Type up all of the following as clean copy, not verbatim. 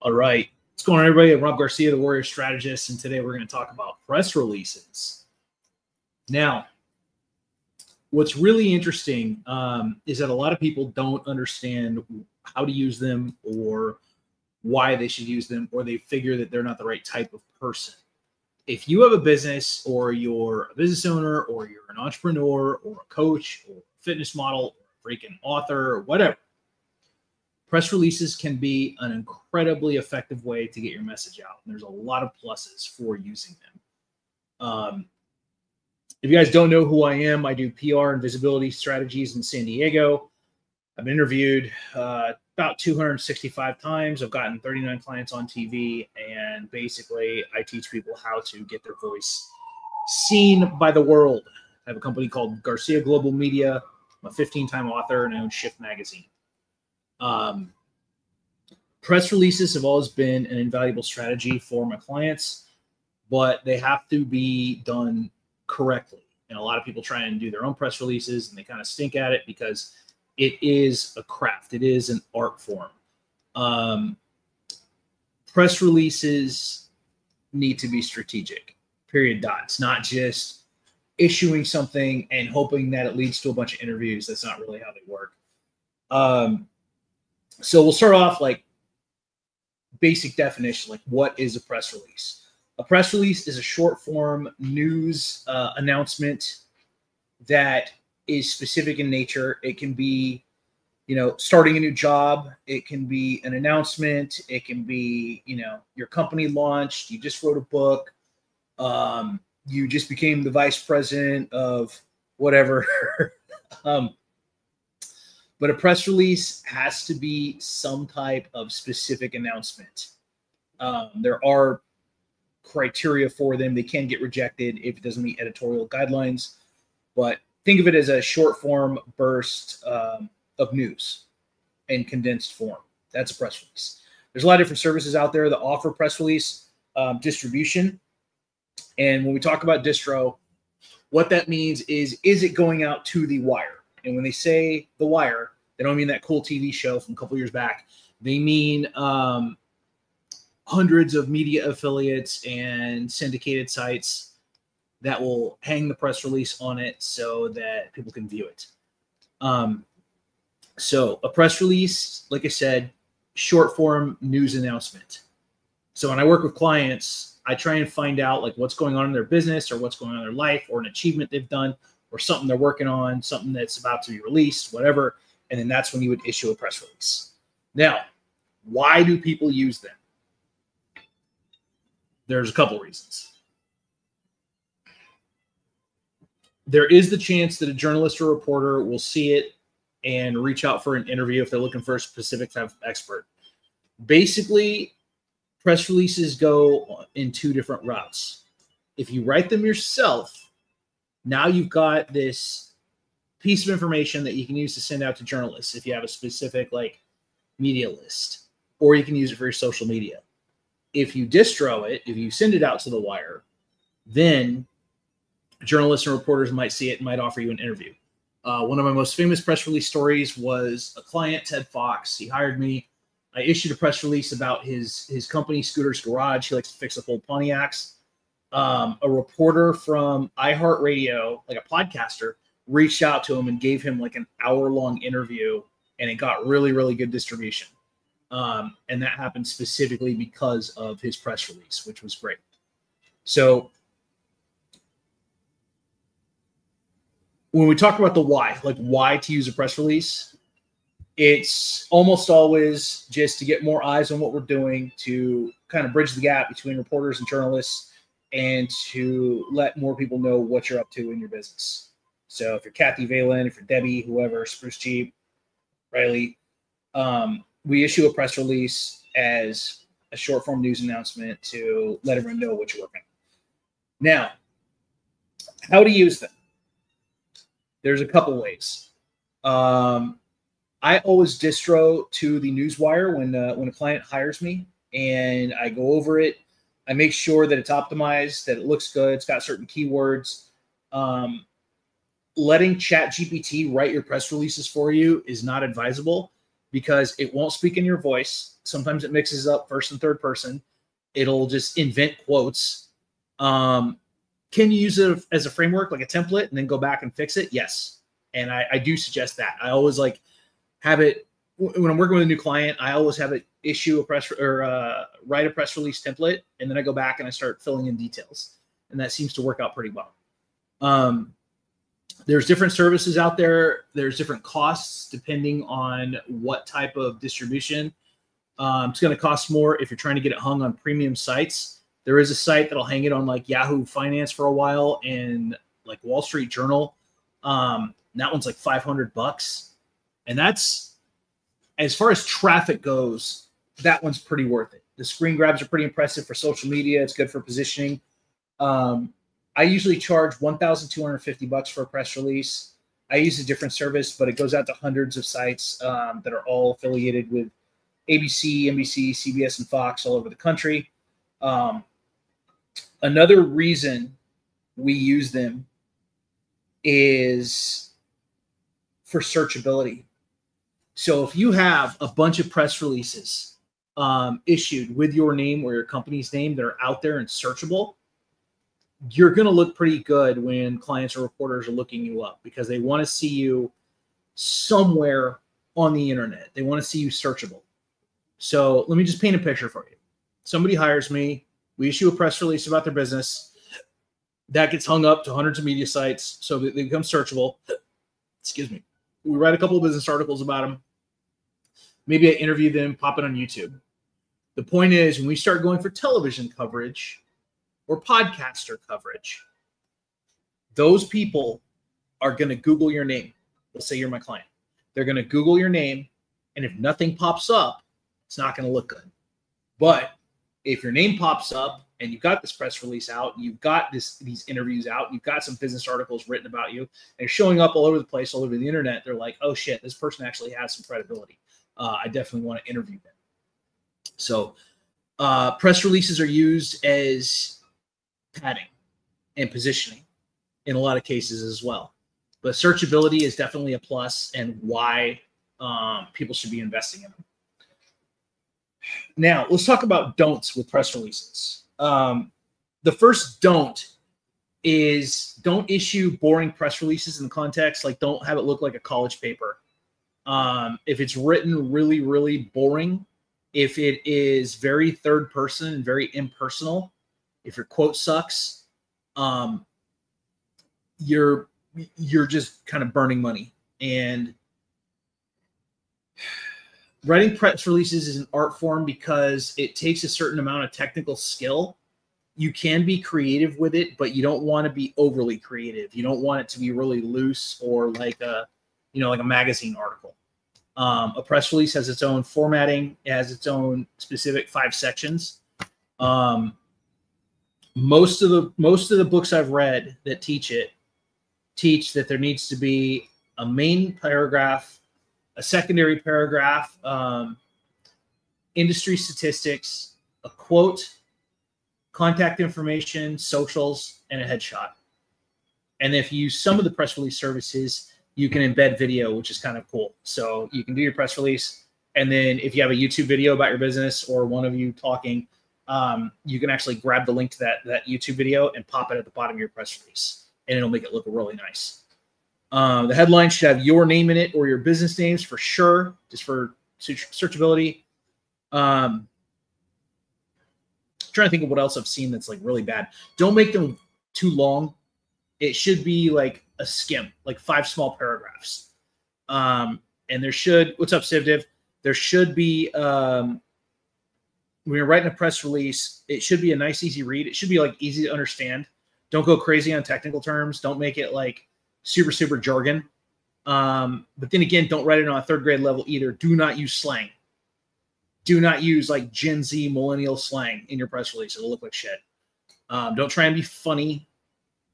All right. What's going on, everybody? I'm Rob Garcia, the Warrior Strategist, and today we're going to talk about press releases. Now, what's really interesting is that a lot of people don't understand how to use them or why they should use them, or they figure that they're not the right type of person. If you have a business, or you're a business owner, or you're an entrepreneur, or a coach, or a fitness model, or a freaking author, or whatever, press releases can be an incredibly effective way to get your message out. And there's a lot of pluses for using them. If you guys don't know who I am, I do PR and visibility strategies in San Diego. I've been interviewed about 265 times. I've gotten 39 clients on TV, and basically I teach people how to get their voice seen by the world. I have a company called Garcia Global Media. I'm a 15-time author, and I own Shift Magazine. Press releases have always been an invaluable strategy for my clients, but they have to be done correctly. And a lot of people try and do their own press releases, and they kind of stink at it because it is a craft. It is an art form. Press releases need to be strategic, period, dots, not just issuing something and hoping that it leads to a bunch of interviews. That's not really how they work. So we'll start off like basic definition, like what is a press release? A press release is a short form news announcement that is specific in nature. It can be, starting a new job. It can be an announcement. It can be, your company launched. You just wrote a book. You just became the vice president of whatever. But a press release has to be some type of specific announcement. There are criteria for them. They can get rejected if it doesn't meet editorial guidelines. But think of it as a short form burst of news in condensed form. That's a press release. There's a lot of different services out there that offer press release distribution. And when we talk about distro, what that means is it going out to the wire? And when they say The Wire, they don't mean that cool TV show from a couple years back. They mean hundreds of media affiliates and syndicated sites that will hang the press release on it so that people can view it. So a press release, like I said, short form news announcement. So when I work with clients, I try and find out like what's going on in their business, or what's going on in their life, or an achievement they've done, or something they're working on, something that's about to be released, whatever. And then that's when you would issue a press release. Now, why do people use them? There's a couple reasons. There is the chance that a journalist or reporter will see it and reach out for an interview if they're looking for a specific type of expert. Basically, press releases go in two different routes. If you write them yourself, now you've got this piece of information that you can use to send out to journalists if you have a specific like media list, or you can use it for your social media. If you distro it, if you send it out to the wire, then journalists and reporters might see it and might offer you an interview. One of my most famous press release stories was a client, Ted Fox. He hired me. I issued a press release about his company, Scooters Garage. He likes to fix up old Pontiacs. A reporter from iHeartRadio, like a podcaster, reached out to him and gave him like an hour-long interview, and it got really, really good distribution. And that happened specifically because of his press release, which was great. So when we talk about the why, like why to use a press release, it's almost always just to get more eyes on what we're doing, to kind of bridge the gap between reporters and journalists, and to let more people know what you're up to in your business. So if you're Kathy Valen, if you're Debbie, whoever, Spruce Cheap, Riley, we issue a press release as a short form news announcement to let everyone know what you're working on. Now, how to use them? There's a couple ways. I always distro to the newswire when a client hires me, and I go over it. I make sure that it's optimized, that it looks good, it's got certain keywords. Letting ChatGPT write your press releases for you is not advisable. because it won't speak in your voice. Sometimes it mixes up first and third person. It'll just invent quotes. Can you use it as a framework, like a template, and then go back and fix it? Yes. And I do suggest that. I always like have it when I'm working with a new client. I always have it issue a press or write a press release template, and then I go back and I start filling in details, and that seems to work out pretty well. There's different services out there. There's different costs depending on what type of distribution. It's going to cost more if you're trying to get it hung on premium sites. There is a site that'll hang it on like Yahoo Finance for a while and like Wall Street Journal. That one's like $500. And that's, as far as traffic goes, that one's pretty worth it. The screen grabs are pretty impressive for social media. It's good for positioning. I usually charge $1,250 for a press release. I use a different service, but it goes out to hundreds of sites that are all affiliated with ABC, NBC, CBS, and Fox all over the country. Another reason we use them is for searchability. So if you have a bunch of press releases issued with your name or your company's name that are out there and searchable, you're going to look pretty good when clients or reporters are looking you up, because they want to see you somewhere on the internet. They want to see you searchable. So let me just paint a picture for you. Somebody hires me. We issue a press release about their business. That gets hung up to hundreds of media sites so that they become searchable. Excuse me. We write a couple of business articles about them. Maybe I interview them, pop it on YouTube. The point is, when we start going for television coverage or podcaster coverage, those people are going to Google your name. Let's say you're my client. They're going to Google your name, and if nothing pops up, it's not going to look good. But if your name pops up and you've got this press release out, you've got these interviews out, you've got some business articles written about you, and you're showing up all over the place, all over the internet, they're like, oh shit, this person actually has some credibility. I definitely want to interview them. So press releases are used as padding and positioning in a lot of cases as well. But searchability is definitely a plus, and why people should be investing in them. Now, let's talk about don'ts with press releases. The first don't is don't issue boring press releases in the context. Like, don't have it look like a college paper. If it's written really, really boring, if it is very third person and very impersonal, if your quote sucks, you're just kind of burning money. And writing press releases is an art form because it takes a certain amount of technical skill. You can be creative with it, but you don't want to be overly creative. You don't want it to be really loose or like a magazine article. A press release has its own formatting. It has its own specific 5 sections. Most of the books I've read that teach that there needs to be a main paragraph, a secondary paragraph, industry statistics, a quote, contact information, socials, and a headshot. And if you use some of the press release services, you can embed video, which is kind of cool. So you can do your press release, and then if you have a YouTube video about your business or one of you talking, you can actually grab the link to that YouTube video and pop it at the bottom of your press release, and it'll make it look really nice. The headline should have your name in it or your business names for sure, just for searchability. Trying to think of what else I've seen that's like really bad. Don't make them too long. It should be like a skim, like 5 small paragraphs. And there should, what's up, Civdiv? There should be, when you're writing a press release, it should be a nice, easy read. It should be like easy to understand. Don't go crazy on technical terms. Don't make it like super, super jargon. But then again, don't write it on a 3rd grade level either. Do not use slang. Do not use like Gen Z millennial slang in your press release. It'll look like shit. Don't try and be funny.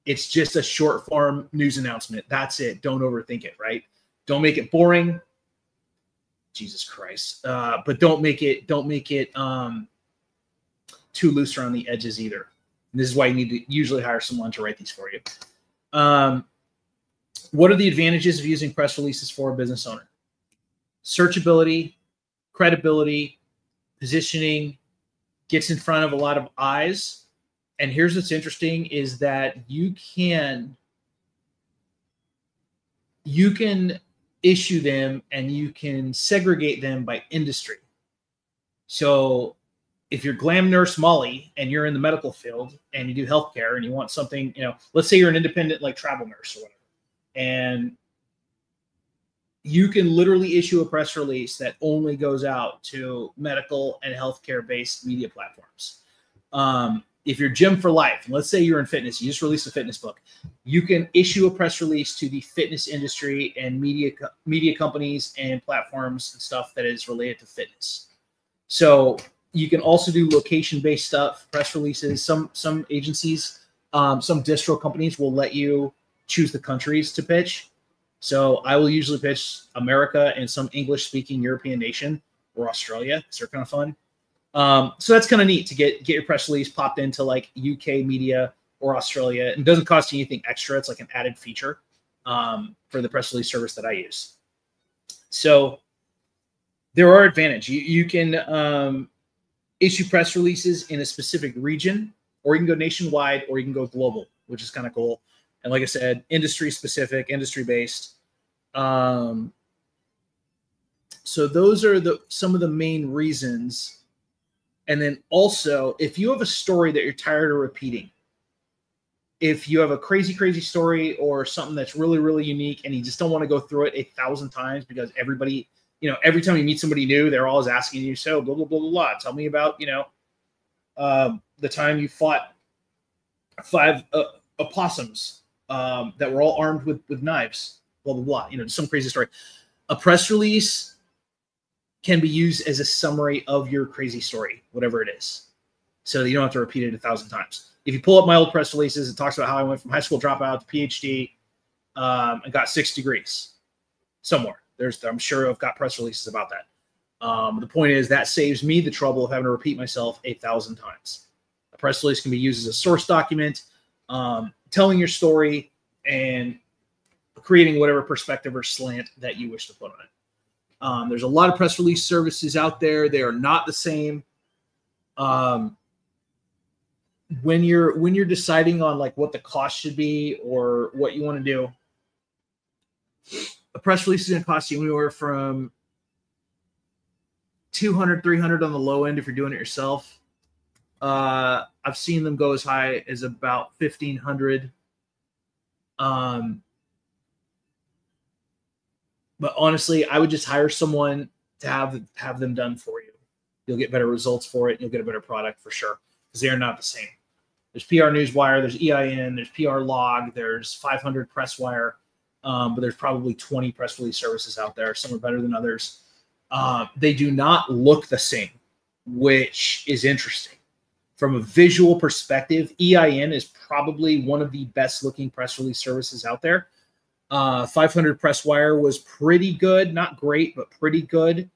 It's just a short form news announcement. That's it. Don't overthink it, right? Don't make it boring. Jesus Christ. But don't make it too loose around the edges either. And this is why you need to usually hire someone to write these for you. What are the advantages of using press releases for a business owner? searchability, credibility, positioning, gets in front of a lot of eyes. And here's what's interesting is that you can issue them and you can segregate them by industry. So if you're Glam Nurse Molly and you're in the medical field and you do healthcare and you want something, let's say you're an independent like travel nurse or whatever, and you can literally issue a press release that only goes out to medical and healthcare based media platforms. If you're Gym for Life, and let's say you're in fitness, you just released a fitness book, you can issue a press release to the fitness industry and media companies and platforms and stuff that is related to fitness. So you can also do location-based stuff, press releases. Some agencies, some distro companies will let you choose the countries to pitch. So I will usually pitch America and some English-speaking European nation or Australia, because they're kind of fun. So that's kind of neat to get your press release popped into like UK media or Australia. And it doesn't cost you anything extra. It's like an added feature for the press release service that I use. So there are advantages. You can issue press releases in a specific region, or you can go nationwide, or you can go global, which is kind of cool. And like I said, industry specific, industry based. So those are some of the main reasons. And then also, if you have a story that you're tired of repeating, if you have a crazy, crazy story or something that's really, really unique and you just don't want to go through it 1,000 times because everybody, every time you meet somebody new, they're always asking you, so blah, blah, blah, blah, blah. Tell me about, the time you fought 5 opossums that were all armed with knives, blah, blah, blah, some crazy story. A press release can be used as a summary of your crazy story, whatever it is, so that you don't have to repeat it 1,000 times. If you pull up my old press releases, it talks about how I went from high school dropout to PhD and got 6 degrees somewhere. I'm sure I've got press releases about that. The point is that saves me the trouble of having to repeat myself 1,000 times. A press release can be used as a source document, telling your story and creating whatever perspective or slant that you wish to put on it. There's a lot of press release services out there. They are not the same. When you're deciding on like what the cost should be or what you want to do, a press release is going to cost you anywhere from $200, $300 on the low end if you're doing it yourself. I've seen them go as high as about $1,500. But honestly, I would just hire someone to have them done for you. You'll get better results for it. And you'll get a better product for sure, because they are not the same. There's PR Newswire, there's EIN, there's PR Log, there's 500 Presswire, but there's probably 20 press release services out there. Some are better than others. They do not look the same, which is interesting. From a visual perspective, EIN is probably one of the best looking press release services out there. 500 Presswire was pretty good, not great, but pretty good.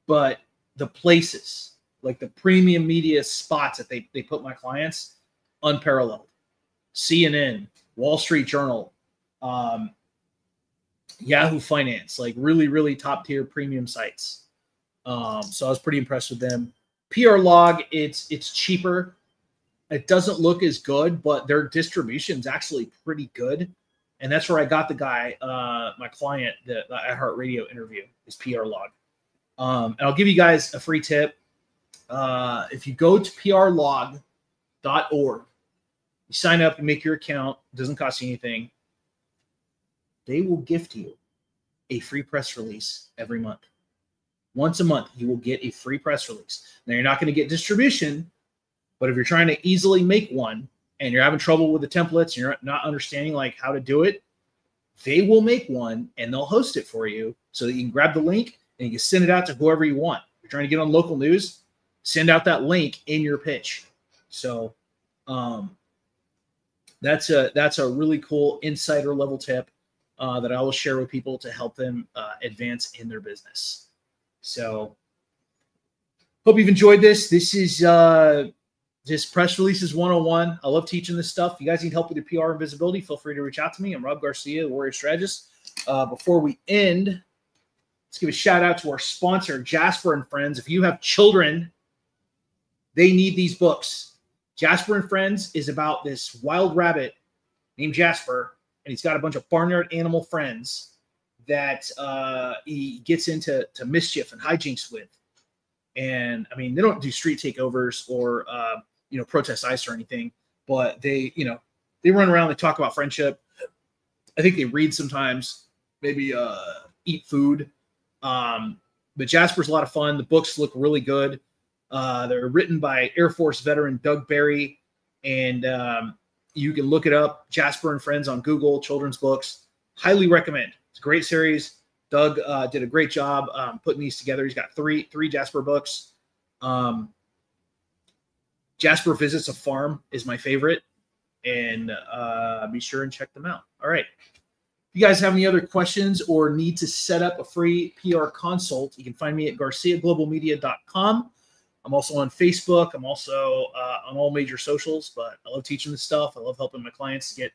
But the places, like the premium media spots that they put my clients, unparalleled. CNN, Wall Street Journal, Yahoo Finance, like really, really top tier premium sites. So I was pretty impressed with them. PR Log, it's cheaper. It doesn't look as good, but their distribution is actually pretty good. And that's where I got the guy, my client, the iHeartRadio interview, is PR Log. And I'll give you guys a free tip. If you go to prlog.org, you sign up and make your account. It doesn't cost you anything. They will gift you a free press release every month. Once a month, you will get a free press release. Now, you're not going to get distribution, but if you're trying to easily make one, and you're having trouble with the templates, and you're not understanding like how to do it, they will make one and they'll host it for you so that you can grab the link and you can send it out to whoever you want. If you're trying to get on local news, send out that link in your pitch. So that's a really cool insider level tip that I will share with people to help them advance in their business. So hope you've enjoyed this. This is just press releases 101. I love teaching this stuff. If you guys need help with your PR and visibility, feel free to reach out to me. I'm Rob Garcia, the Warrior Strategist. Before we end, let's give a shout out to our sponsor, Jasper and Friends. If you have children, they need these books. Jasper and Friends is about this wild rabbit named Jasper, and he's got a bunch of barnyard animal friends that he gets into mischief and hijinks with. And I mean, they don't do street takeovers or protest ICE or anything, but they run around, they talk about friendship. I think they read sometimes, maybe eat food. But Jasper's a lot of fun. The books look really good. They're written by Air Force veteran Doug Barry, and you can look it up, Jasper and Friends on Google, children's books. Highly recommend. It's a great series. Doug did a great job putting these together. He's got three Jasper books. Jasper Visits a Farm is my favorite, and be sure and check them out. All right. If you guys have any other questions or need to set up a free PR consult, you can find me at GarciaGlobalMedia.com. I'm also on Facebook. I'm also on all major socials, but I love teaching this stuff. I love helping my clients to get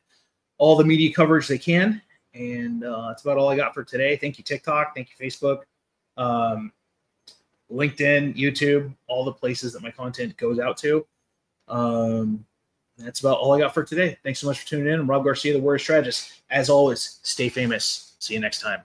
all the media coverage they can. And that's about all I got for today. Thank you, TikTok. Thank you, Facebook, LinkedIn, YouTube, all the places that my content goes out to. That's about all I got for today. Thanks so much for tuning in. I'm Rob Garcia, the Warrior Strategist. As always, stay famous. See you next time.